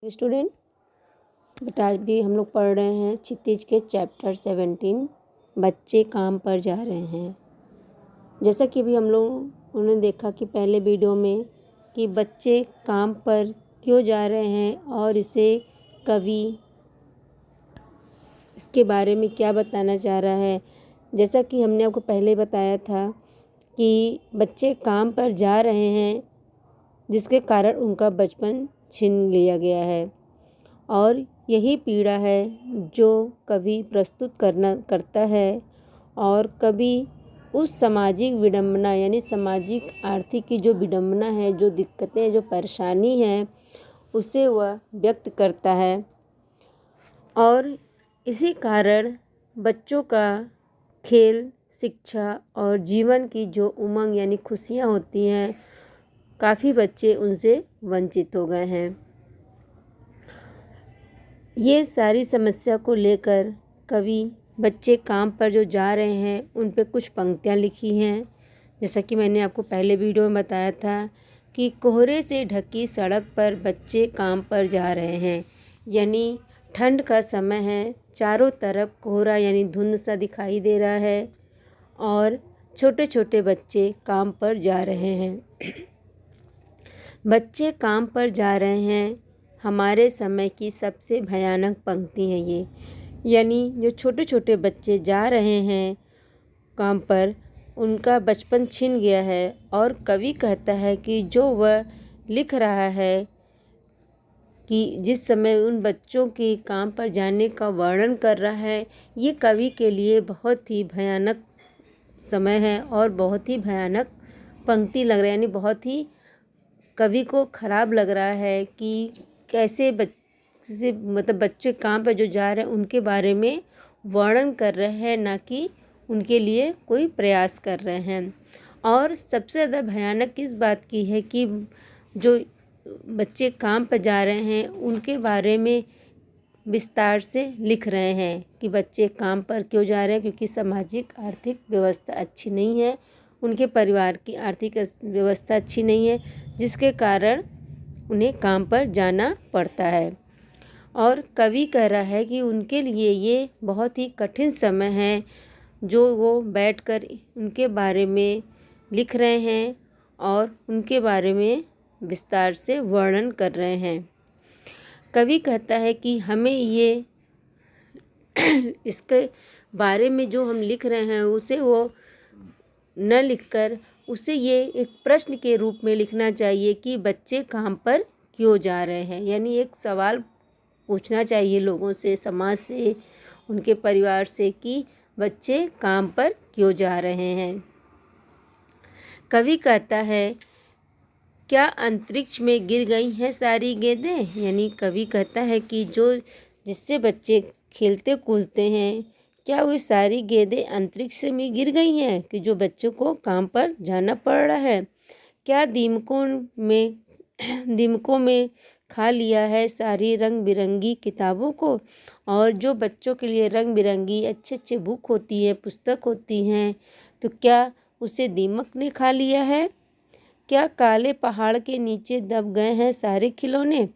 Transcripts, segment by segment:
Student, but आज भी हम लोग पढ़ रहे हैं क्षितिज के चैप्टर 17 बच्चे काम पर जा रहे हैं। जैसा कि अभी हम लोगों ने देखा कि पहले वीडियो में कि बच्चे काम पर क्यों जा रहे हैं और इसे कवि इसके बारे में क्या बताना चाह रहा है। जैसा कि हमने आपको पहले बताया था कि बच्चे काम पर जा रहे हैं जिसके कारण उनका बचपन छीन लिया गया है और यही पीड़ा है जो कवि प्रस्तुत करता है। और कवि उस सामाजिक विडंबना यानी सामाजिक आर्थिक की जो विडंबना है, जो दिक्कतें, जो परेशानी है, उसे वह व्यक्त करता है। और इसी कारण बच्चों का खेल, शिक्षा और जीवन की जो उमंग यानी खुशियाँ होती हैं, काफ़ी बच्चे उनसे वंचित हो गए हैं। ये सारी समस्या को लेकर कवि बच्चे काम पर जो जा रहे हैं उन पे कुछ पंक्तियाँ लिखी हैं। जैसा कि मैंने आपको पहले वीडियो में बताया था कि कोहरे से ढकी सड़क पर बच्चे काम पर जा रहे हैं, यानी ठंड का समय है, चारों तरफ कोहरा यानी धुंध सा दिखाई दे रहा है और छोटे छोटे बच्चे काम पर जा रहे हैं। बच्चे काम पर जा रहे हैं हमारे समय की सबसे भयानक पंक्ति है ये, यानी जो छोटे छोटे बच्चे जा रहे हैं काम पर, उनका बचपन छिन गया है। और कवि कहता है कि जो वह लिख रहा है कि जिस समय उन बच्चों के काम पर जाने का वर्णन कर रहा है, ये कवि के लिए बहुत ही भयानक समय है और बहुत ही भयानक पंक्ति लग रहा है, यानी बहुत ही कवि को खराब लग रहा है कि कैसे बच्चे काम पर जो जा रहे हैं उनके बारे में वर्णन कर रहे हैं, ना कि उनके लिए कोई प्रयास कर रहे हैं। और सबसे ज़्यादा भयानक इस बात की है कि जो बच्चे काम पर जा रहे हैं उनके बारे में विस्तार से लिख रहे हैं कि बच्चे काम पर क्यों जा रहे हैं, क्योंकि सामाजिक आर्थिक व्यवस्था अच्छी नहीं है, उनके परिवार की आर्थिक व्यवस्था अच्छी नहीं है, जिसके कारण उन्हें काम पर जाना पड़ता है। और कवि कह रहा है कि उनके लिए ये बहुत ही कठिन समय है जो वो बैठकर उनके बारे में लिख रहे हैं और उनके बारे में विस्तार से वर्णन कर रहे हैं। कवि कहता है कि हमें ये इसके बारे में जो हम लिख रहे हैं उसे वो न लिखकर उसे ये एक प्रश्न के रूप में लिखना चाहिए कि बच्चे काम पर क्यों जा रहे हैं, यानी एक सवाल पूछना चाहिए लोगों से, समाज से, उनके परिवार से कि बच्चे काम पर क्यों जा रहे हैं। कवि कहता है, क्या अंतरिक्ष में गिर गई हैं सारी गेंदें, यानी कवि कहता है कि जो जिससे बच्चे खेलते कूदते हैं, क्या वो सारी गेंदें अंतरिक्ष में गिर गई हैं कि जो बच्चों को काम पर जाना पड़ रहा है। क्या दीमकों में खा लिया है सारी रंग बिरंगी किताबों को, और जो बच्चों के लिए रंग बिरंगी अच्छे अच्छे बुक होती है, पुस्तक होती हैं, तो क्या उसे दीमक ने खा लिया है। क्या काले पहाड़ के नीचे दब गए हैं सारे खिलौने।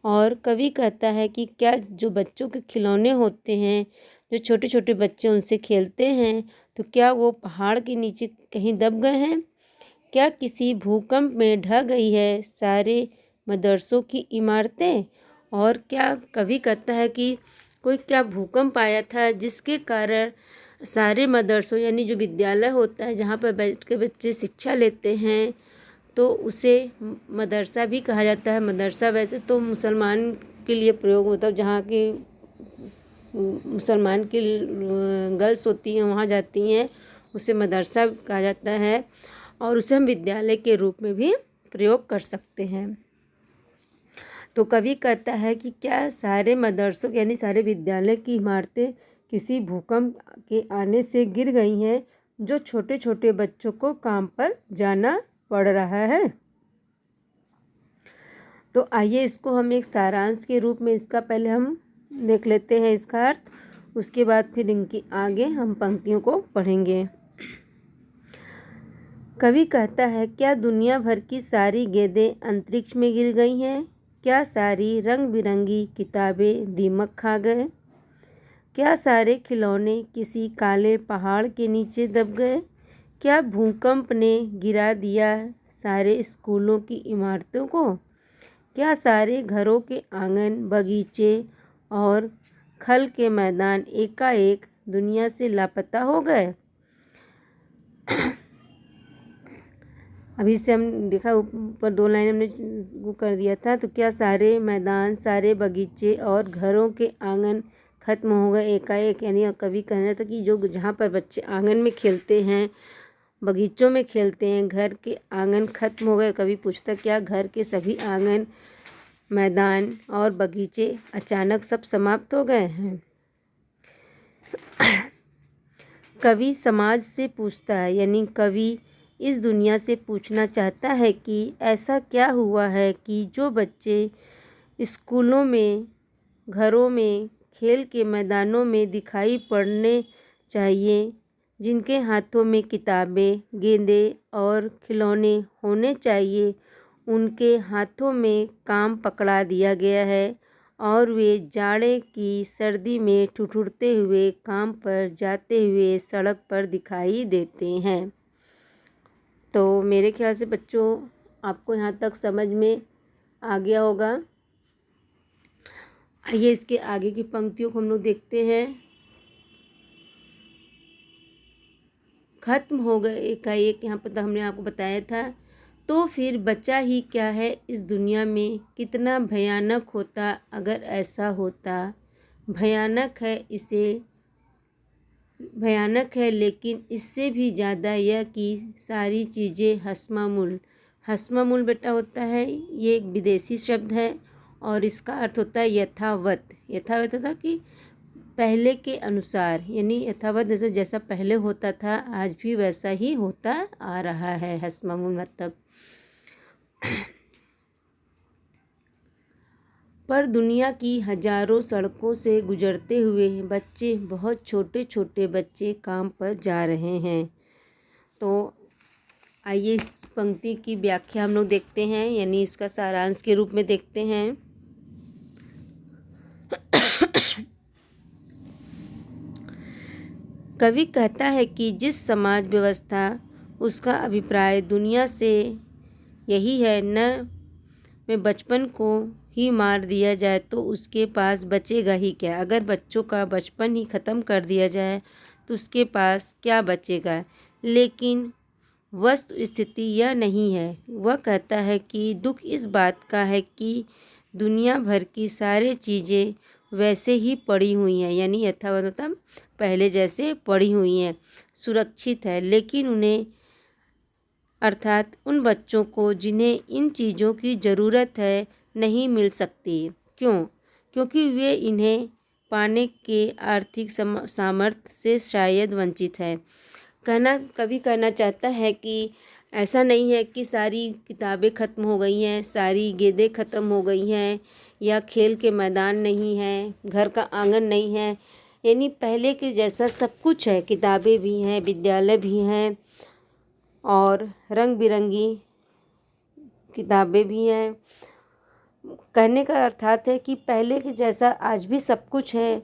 और कवि कहता है कि क्या जो बच्चों के खिलौने होते हैं, जो छोटे छोटे बच्चे उनसे खेलते हैं, तो क्या वो पहाड़ के नीचे कहीं दब गए हैं। क्या किसी भूकंप में ढह गई है सारे मदरसों की इमारतें। और क्या कवि कहता है कि कोई क्या भूकंप आया था जिसके कारण सारे मदरसों यानी जो विद्यालय होता है जहाँ पर बैठ के बच्चे शिक्षा लेते हैं, तो उसे मदरसा भी कहा जाता है। मदरसा वैसे तो मुसलमान के लिए प्रयोग मतलब जहाँ की मुसलमान की गर्ल्स होती हैं वहाँ जाती हैं, उसे मदरसा कहा जाता है और उसे हम विद्यालय के रूप में भी प्रयोग कर सकते हैं। तो कवि कहता है कि क्या सारे मदरसों यानी सारे विद्यालय की इमारतें किसी भूकंप के आने से गिर गई हैं जो छोटे छोटे बच्चों को काम पर जाना पड़ रहा है। तो आइए इसको हम एक सारांश के रूप में इसका पहले हम देख लेते हैं इसका अर्थ, उसके बाद फिर इनकी आगे हम पंक्तियों को पढ़ेंगे। कवि कहता है, क्या दुनिया भर की सारी गेंदें अंतरिक्ष में गिर गई हैं, क्या सारी रंग बिरंगी किताबें दीमक खा गए? क्या सारे खिलौने किसी काले पहाड़ के नीचे दब गए? क्या भूकंप ने गिरा दिया सारे स्कूलों की इमारतों को? क्या सारे घरों के आंगन, बगीचे और खल के मैदान एकाएक दुनिया से लापता हो गए? अभी से हम देखा ऊपर 2 लाइन हमने वो कर दिया था। तो क्या सारे मैदान, सारे बगीचे और घरों के आंगन खत्म हो गए एकाएक? यानी कभी कहना था कि जो जहाँ पर बच्चे आंगन में खेलते हैं, बगीचों में खेलते हैं, घर के आंगन खत्म हो गए। कभी पूछता क्या घर के सभी आंगन, मैदान और बगीचे अचानक सब समाप्त हो गए हैं? कवि समाज से पूछता है, यानी कवि इस दुनिया से पूछना चाहता है कि ऐसा क्या हुआ है कि जो बच्चे स्कूलों में, घरों में, खेल के मैदानों में दिखाई पड़ने चाहिए, जिनके हाथों में किताबें, गेंदें और खिलौने होने चाहिए, उनके हाथों में काम पकड़ा दिया गया है और वे जाड़े की सर्दी में ठिठुरते हुए काम पर जाते हुए सड़क पर दिखाई देते हैं। तो मेरे ख्याल से बच्चों आपको यहाँ तक समझ में आ गया होगा। आइए इसके आगे की पंक्तियों को हम लोग देखते हैं। खत्म हो गए एकाएक, यहाँ पर हमने आपको बताया था। तो फिर बचा ही क्या है इस दुनिया में? कितना भयानक होता अगर ऐसा होता। भयानक है लेकिन इससे भी ज़्यादा यह कि सारी चीज़ें हस्मामुल। हस्मामुल बेटा होता है, ये एक विदेशी शब्द है और इसका अर्थ होता है यथावत। यथावत होता कि पहले के अनुसार, यानी यथावत जैसा पहले होता था आज भी वैसा ही होता आ रहा है। हस्मामुल मतलब पर दुनिया की हजारों सड़कों से गुजरते हुए बच्चे, बहुत छोटे छोटे बच्चे काम पर जा रहे हैं। तो आइए इस पंक्ति की व्याख्या हम लोग देखते हैं, यानी इसका सारांश के रूप में देखते हैं। कवि कहता है कि जिस समाज व्यवस्था, उसका अभिप्राय दुनिया से यही है, न में बचपन को ही मार दिया जाए तो उसके पास बचेगा ही क्या? अगर बच्चों का बचपन ही ख़त्म कर दिया जाए तो उसके पास क्या बचेगा? लेकिन वस्तु स्थिति यह नहीं है। वह कहता है कि दुख इस बात का है कि दुनिया भर की सारी चीज़ें वैसे ही पड़ी हुई हैं, यानी यथावत मतलब पहले जैसे पड़ी हुई हैं, सुरक्षित है, लेकिन उन्हें अर्थात उन बच्चों को जिन्हें इन चीज़ों की ज़रूरत है नहीं मिल सकती। क्यों? क्योंकि वे इन्हें पाने के आर्थिक सामर्थ्य से शायद वंचित है। कवि कहना चाहता है कि ऐसा नहीं है कि सारी किताबें ख़त्म हो गई हैं, सारी गेंदें ख़त्म हो गई हैं, या खेल के मैदान नहीं हैं, घर का आंगन नहीं है, यानी पहले के जैसा सब कुछ है। किताबें भी हैं, विद्यालय भी हैं और रंग बिरंगी किताबें भी हैं। कहने का अर्थात है कि पहले के जैसा आज भी सब कुछ है,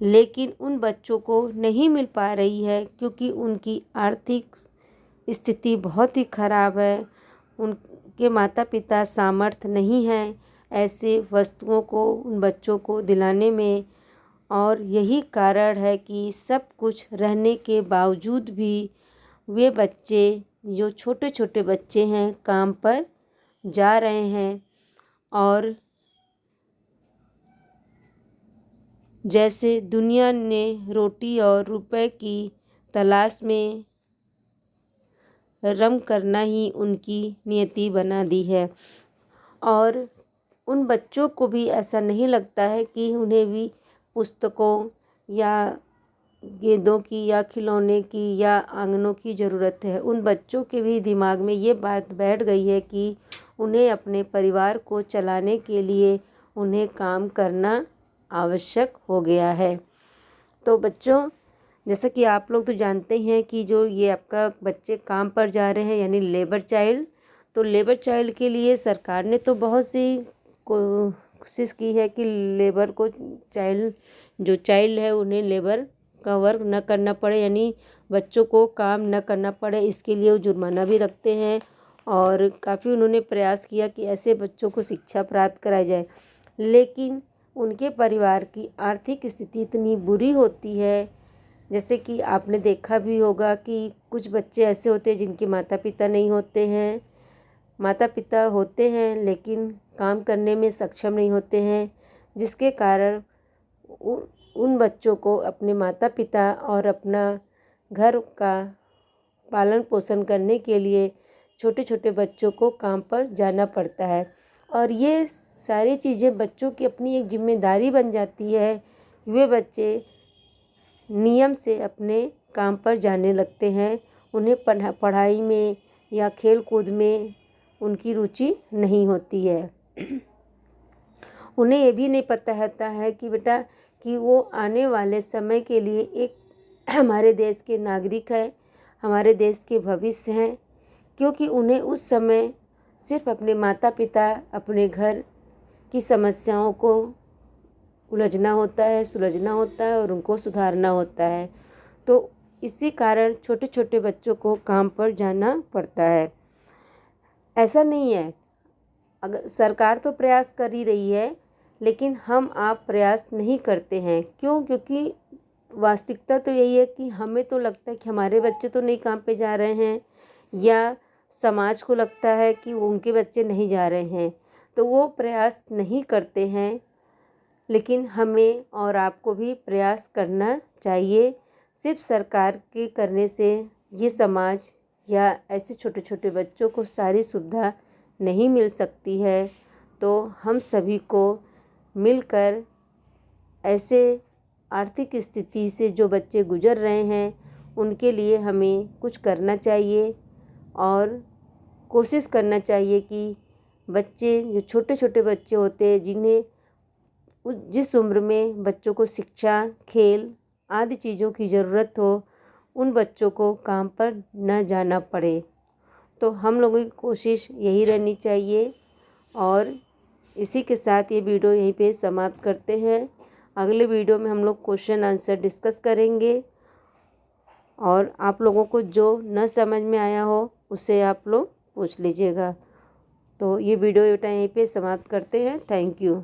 लेकिन उन बच्चों को नहीं मिल पा रही है क्योंकि उनकी आर्थिक स्थिति बहुत ही खराब है। उनके माता पिता सामर्थ्य नहीं है ऐसे वस्तुओं को उन बच्चों को दिलाने में, और यही कारण है कि सब कुछ रहने के बावजूद भी वे बच्चे, जो छोटे छोटे बच्चे हैं, काम पर जा रहे हैं और जैसे दुनिया ने रोटी और रुपए की तलाश में रम करना ही उनकी नियति बना दी है। और उन बच्चों को भी ऐसा नहीं लगता है कि उन्हें भी पुस्तकों या गेंदों की या खिलौने की या आंगनों की ज़रूरत है। उन बच्चों के भी दिमाग में ये बात बैठ गई है कि उन्हें अपने परिवार को चलाने के लिए उन्हें काम करना आवश्यक हो गया है। तो बच्चों, जैसा कि आप लोग तो जानते हैं कि जो ये आपका बच्चे काम पर जा रहे हैं, यानी लेबर चाइल्ड, तो लेबर चाइल्ड के लिए सरकार ने तो बहुत सी कोशिश की है कि लेबर को चाइल्ड है उन्हें लेबर का वर्क न करना पड़े, यानी बच्चों को काम न करना पड़े। इसके लिए वो जुर्माना भी रखते हैं और काफ़ी उन्होंने प्रयास किया कि ऐसे बच्चों को शिक्षा प्राप्त कराई जाए। लेकिन उनके परिवार की आर्थिक स्थिति इतनी बुरी होती है, जैसे कि आपने देखा भी होगा कि कुछ बच्चे ऐसे होते हैं जिनके माता पिता नहीं होते हैं, माता पिता होते हैं लेकिन काम करने में सक्षम नहीं होते हैं, जिसके कारण उन बच्चों को अपने माता पिता और अपना घर का पालन पोषण करने के लिए छोटे छोटे बच्चों को काम पर जाना पड़ता है। और ये सारी चीज़ें बच्चों की अपनी एक जिम्मेदारी बन जाती है कि वे बच्चे नियम से अपने काम पर जाने लगते हैं। उन्हें पढ़ाई में या खेल कूद में उनकी रुचि नहीं होती है। उन्हें ये भी नहीं पता होता है कि बेटा कि वो आने वाले समय के लिए एक हमारे देश के नागरिक हैं, हमारे देश के भविष्य हैं, क्योंकि उन्हें उस समय सिर्फ अपने माता पिता, अपने घर की समस्याओं को सुलझना होता है और उनको सुधारना होता है। तो इसी कारण छोटे छोटे बच्चों को काम पर जाना पड़ता है। ऐसा नहीं है, अगर सरकार तो प्रयास कर ही रही है लेकिन हम आप प्रयास नहीं करते हैं। क्यों? क्योंकि वास्तविकता तो यही है कि हमें तो लगता है कि हमारे बच्चे तो नहीं काम पे जा रहे हैं, या समाज को लगता है कि उनके बच्चे नहीं जा रहे हैं, तो वो प्रयास नहीं करते हैं। लेकिन हमें और आपको भी प्रयास करना चाहिए। सिर्फ सरकार के करने से ये समाज या ऐसे छोटे छोटे बच्चों को सारी सुविधा नहीं मिल सकती है। तो हम सभी को मिलकर ऐसे आर्थिक स्थिति से जो बच्चे गुजर रहे हैं उनके लिए हमें कुछ करना चाहिए और कोशिश करना चाहिए कि बच्चे जो छोटे छोटे बच्चे होते हैं जिन्हें जिस उम्र में बच्चों को शिक्षा, खेल आदि चीज़ों की ज़रूरत हो, उन बच्चों को काम पर न जाना पड़े। तो हम लोगों की कोशिश यही रहनी चाहिए। और इसी के साथ ये वीडियो यहीं पे समाप्त करते हैं। अगले वीडियो में हम लोग क्वेश्चन आंसर डिस्कस करेंगे और आप लोगों को जो न समझ में आया हो उसे आप लोग पूछ लीजिएगा। तो ये वीडियो यहीं पे समाप्त करते हैं। Thank you.